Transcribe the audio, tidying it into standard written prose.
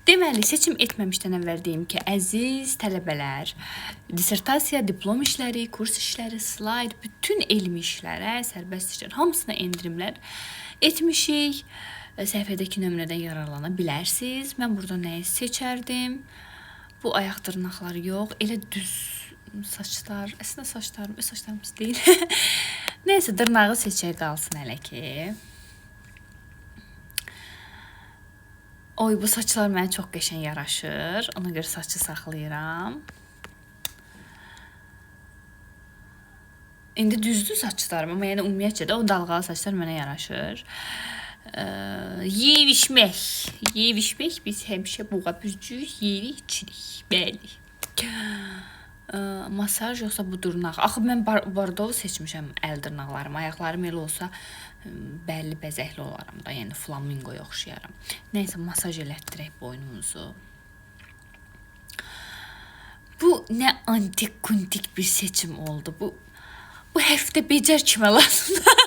Deməli, seçim etməmişdən əvvəl deyim ki, əziz tələbələr, dissertasiya, diplom işləri, kurs işləri, slayd, bütün elmi işlərə, sərbəst işlər, hamısına endirimlər etmişik. Səhifədəki nömrədən yararlana bilərsiniz. Mən burada nəyi seçərdim? Bu ayaq dırnaqları yox, elə düz saçlar, əslində saçlarım pis deyil. Nəysə, dırnağı seçək qalsın hələ ki. Oy, bu saçlar mənə çox qəşəng yaraşır. Ona görə saçı saxlayıram. İndi düzdür saçlarım, amma yəni ümumiyyətcə də o dalğalı saçlar mənə yaraşır. Yeyib-içmək biz həmişə buğa büzcük, yeyirik, içirik. Bəli. Masaj yoxsa bu dırnaq? Axı mən bordovu seçmişəm əl dırnaqlarım. Ayaqlarım elə olsa bəlli bəzəkli olaram da, yəni flamingoya oxşayaram. Nəysə, masaj elətdirək boynumuzu. Bu nə antik-kuntik bir seçim oldu. Bu həftə becər kimə lazımdır?